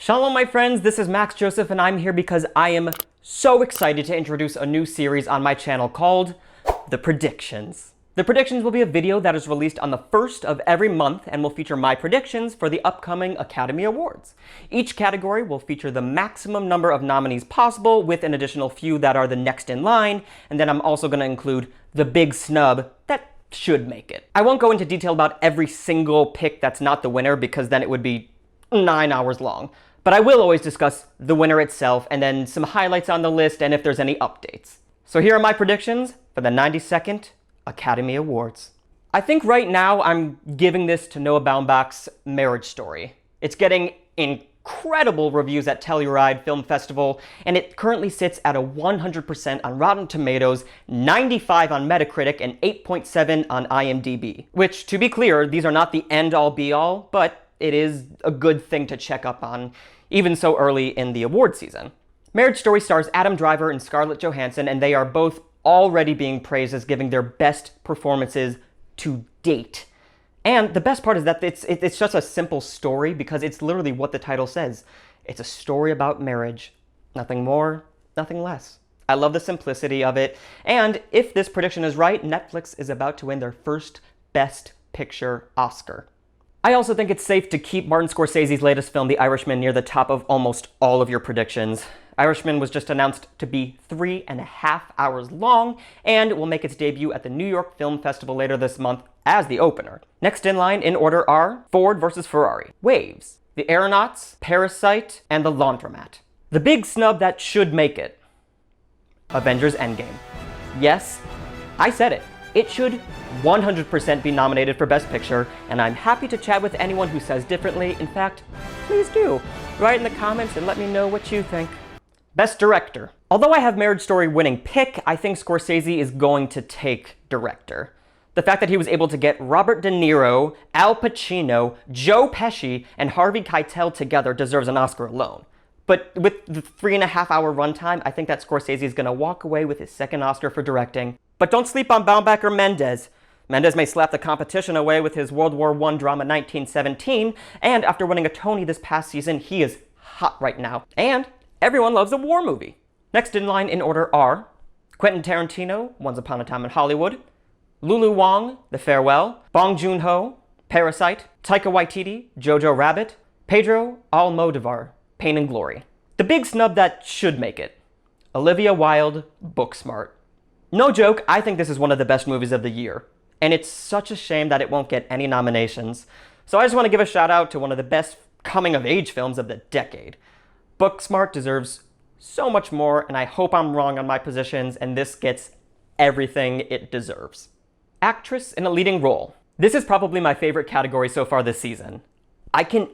Shalom, my friends, this is Max Joseph, and I'm here because I am so excited to introduce a new series on my channel called The Predictions. The Predictions will be a video that is released on the first of every month and will feature my predictions for the upcoming Academy Awards. Each category will feature the maximum number of nominees possible, with an additional few that are the next in line, and then I'm also going to include the big snub that should make it. I won't go into detail about every single pick that's not the winner, because then it would be 9 hours long. But I will always discuss the winner itself and then some highlights on the list and if there's any updates. So here are my predictions for the 92nd Academy Awards. I think right now I'm giving this to Noah Baumbach's Marriage Story. It's getting incredible reviews at Telluride Film Festival, and it currently sits at a 100% on Rotten Tomatoes, 95 on Metacritic, and 8.7 on IMDb. Which, to be clear, these are not the end-all be-all, but it is a good thing to check up on, even so early in the award season. Marriage Story stars Adam Driver and Scarlett Johansson, and they are both already being praised as giving their best performances to date. And the best part is that it's just a simple story, because it's literally what the title says. It's a story about marriage. Nothing more, nothing less. I love the simplicity of it, and if this prediction is right, Netflix is about to win their first Best Picture Oscar. I also think it's safe to keep Martin Scorsese's latest film, The Irishman, near the top of almost all of your predictions. Irishman was just announced to be 3.5 hours long and will make its debut at the New York Film Festival later this month as the opener. Next in line in order are Ford vs. Ferrari, Waves, The Aeronauts, Parasite, and The Laundromat. The big snub that should make it: Avengers Endgame. Yes, I said it. It should 100% be nominated for Best Picture, and I'm happy to chat with anyone who says differently. In fact, please do. Write in the comments and let me know what you think. Best Director. Although I have Marriage Story winning pick, I think Scorsese is going to take Director. The fact that he was able to get Robert De Niro, Al Pacino, Joe Pesci, and Harvey Keitel together deserves an Oscar alone. But with the 3.5 hour runtime, I think that Scorsese is going to walk away with his second Oscar for directing. But don't sleep on Baumbach or Mendes. Mendes may slap the competition away with his World War I drama 1917, and after winning a Tony this past season, he is hot right now. And everyone loves a war movie. Next in line in order are Quentin Tarantino, Once Upon a Time in Hollywood, Lulu Wang, The Farewell, Bong Joon-ho, Parasite, Taika Waititi, Jojo Rabbit, Pedro Almodovar, Pain and Glory. The big snub that should make it: Olivia Wilde, Booksmart. No joke, I think this is one of the best movies of the year, and it's such a shame that it won't get any nominations. So I just want to give a shout out to one of the best coming-of-age films of the decade. Booksmart deserves so much more, and I hope I'm wrong on my positions and this gets everything it deserves. Actress in a leading role. This is probably my favorite category so far this season. I can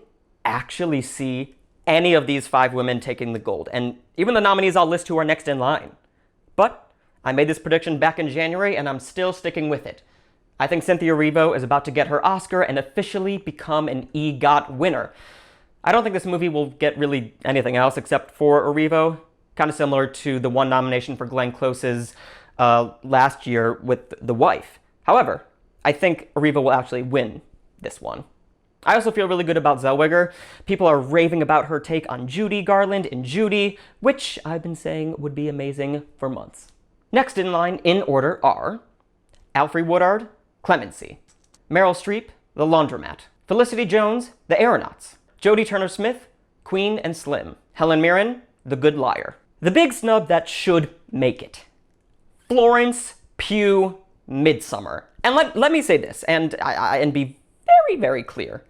actually see any of these 5 women taking the gold, and even the nominees I'll list who are next in line. But I made this prediction back in January, and I'm still sticking with it. I think Cynthia Erivo is about to get her Oscar and officially become an EGOT winner. I don't think this movie will get really anything else except for Erivo, kind of similar to the one nomination for Glenn Close's last year with The Wife. However, I think Erivo will actually win this one. I also feel really good about Zellweger. People are raving about her take on Judy Garland in Judy, which I've been saying would be amazing for months. Next in line in order are Alfre Woodard, Clemency, Meryl Streep, The Laundromat, Felicity Jones, The Aeronauts, Jodie Turner-Smith, Queen and Slim, Helen Mirren, The Good Liar. The big snub that should make it: Florence Pugh, Midsommar. And let me say this, and be very, very clear.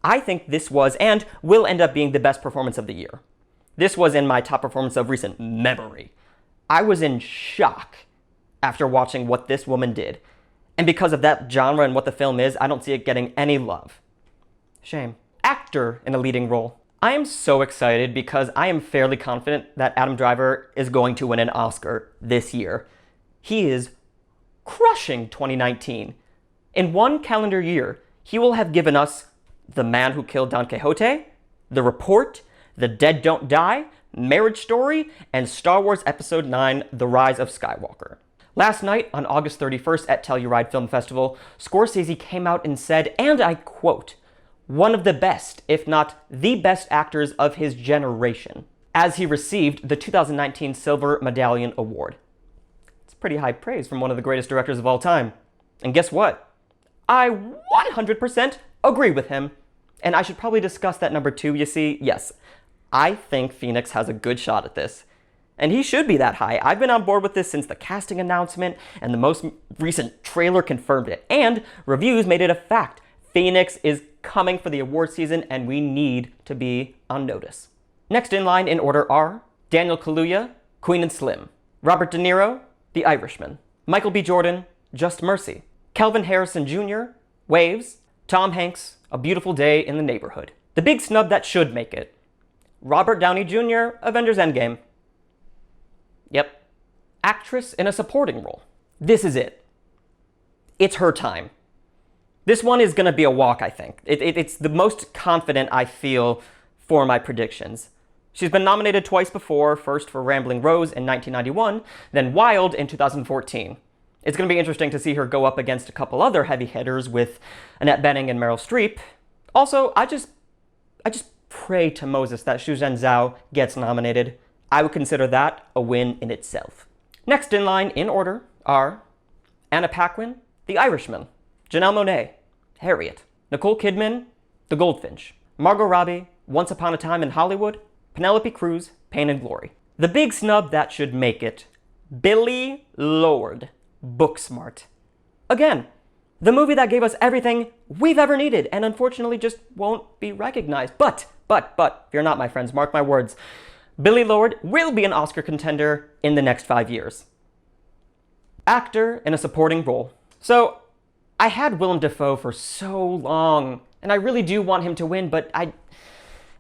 I think this was and will end up being the best performance of the year. This was in my top performance of recent memory. I was in shock after watching what this woman did. And because of that genre and what the film is, I don't see it getting any love. Shame. Actor in a leading role. I am so excited because I am fairly confident that Adam Driver is going to win an Oscar this year. He is crushing 2019. In one calendar year, he will have given us The Man Who Killed Don Quixote, The Report, The Dead Don't Die, Marriage Story, and Star Wars Episode 9, The Rise of Skywalker. Last night, on August 31st at Telluride Film Festival, Scorsese came out and said, and I quote, one of the best, if not the best actors of his generation, as he received the 2019 Silver Medallion Award. It's pretty high praise from one of the greatest directors of all time. And guess what? I 100% agree with him. And I should probably discuss that number 2, you see. Yes, I think Phoenix has a good shot at this. And he should be that high. I've been on board with this since the casting announcement, and the most recent trailer confirmed it. And reviews made it a fact. Phoenix is coming for the award season, and we need to be on notice. Next in line in order are Daniel Kaluuya, Queen and Slim; Robert De Niro, The Irishman; Michael B. Jordan, Just Mercy; Kelvin Harrison Jr., Waves; Tom Hanks, A Beautiful Day in the Neighborhood. The big snub that should make it: Robert Downey Jr., Avengers Endgame. Yep. Actress in a supporting role. This is it. It's her time. This one is going to be a walk, I think. It's the most confident I feel for my predictions. She's been nominated twice before, first for Rambling Rose in 1991, then Wild in 2014. It's going to be interesting to see her go up against a couple other heavy hitters with Annette Bening and Meryl Streep. Also, I just pray to Moses that Xu Zhenzhao gets nominated. I would consider that a win in itself. Next in line, in order, are Anna Paquin, The Irishman; Janelle Monáe, Harriet; Nicole Kidman, The Goldfinch; Margot Robbie, Once Upon a Time in Hollywood; Penelope Cruz, Pain and Glory. The big snub that should make it: Billy Lord, Booksmart. Again, the movie that gave us everything we've ever needed and unfortunately just won't be recognized. But, fear not, my friends, mark my words. Billy Lord will be an Oscar contender in the next 5 years. Actor in a supporting role. So, I had Willem Dafoe for so long, and I really do want him to win, but I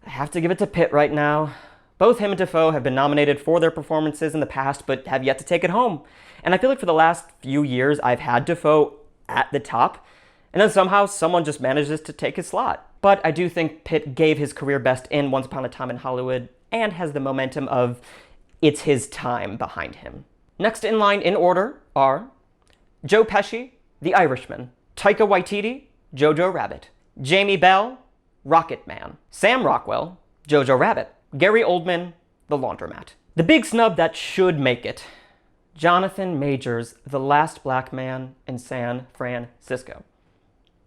have to give it to Pitt right now. Both him and Dafoe have been nominated for their performances in the past, but have yet to take it home. And I feel like for the last few years, I've had Dafoe at the top, and then somehow someone just manages to take his slot. But I do think Pitt gave his career best in Once Upon a Time in Hollywood, and has the momentum of it's his time behind him. Next in line in order are Joe Pesci, The Irishman; Taika Waititi, Jojo Rabbit; Jamie Bell, Rocket Man; Sam Rockwell, Jojo Rabbit; Gary Oldman, The Laundromat. The big snub that should make it: Jonathan Majors, The Last Black Man in San Francisco.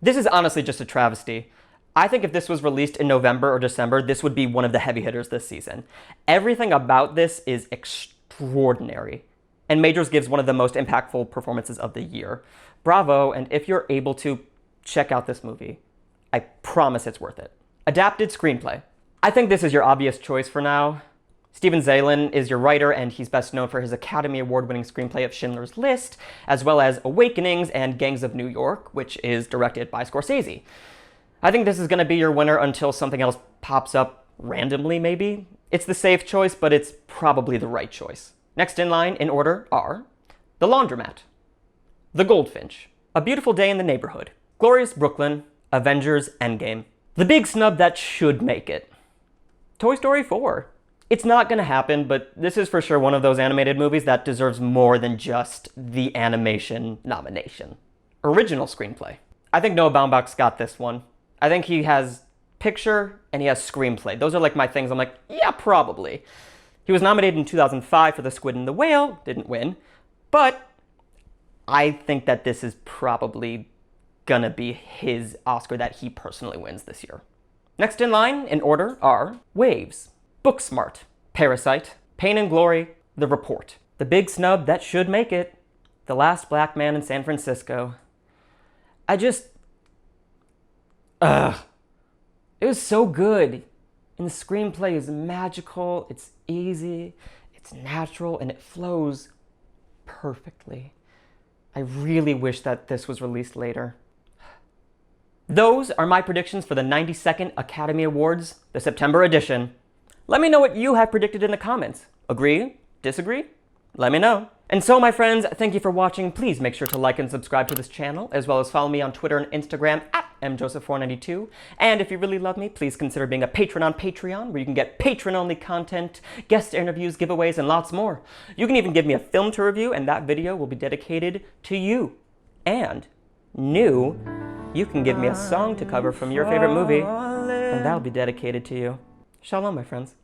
This is honestly just a travesty. I think if this was released in November or December, this would be one of the heavy hitters this season. Everything about this is extraordinary, and Majors gives one of the most impactful performances of the year. Bravo, and if you're able to, check out this movie. I promise it's worth it. Adapted screenplay. I think this is your obvious choice for now. Steven Zalen is your writer, and he's best known for his Academy Award-winning screenplay of Schindler's List, as well as Awakenings and Gangs of New York, which is directed by Scorsese. I think this is going to be your winner until something else pops up randomly, maybe. It's the safe choice, but it's probably the right choice. Next in line, in order, are The Laundromat; The Goldfinch; A Beautiful Day in the Neighborhood; Glorious Brooklyn; Avengers Endgame. The big snub that should make it: Toy Story 4. It's not going to happen, but this is for sure one of those animated movies that deserves more than just the animation nomination. Original screenplay. I think Noah Baumbach's got this one. I think he has picture and he has screenplay. Those are like my things. I'm like, yeah, probably. He was nominated in 2005 for The Squid and the Whale, didn't win, but I think that this is probably gonna be his Oscar that he personally wins this year. Next in line, in order, are Waves, Booksmart, Parasite, Pain and Glory, The Report. The big snub that should make it: The Last Black Man in San Francisco. It was so good. And the screenplay is magical, it's easy, it's natural, and it flows perfectly. I really wish that this was released later. Those are my predictions for the 92nd Academy Awards, the September edition. Let me know what you have predicted in the comments. Agree? Disagree? Let me know. And so, my friends, thank you for watching. Please make sure to like and subscribe to this channel, as well as follow me on Twitter and Instagram at mjoseph492. And if you really love me, please consider being a patron on Patreon, where you can get patron-only content, guest interviews, giveaways, and lots more. You can even give me a film to review, and that video will be dedicated to you. And new you can give me a song to cover from your favorite movie, and that'll be dedicated to you. Shalom, my friends.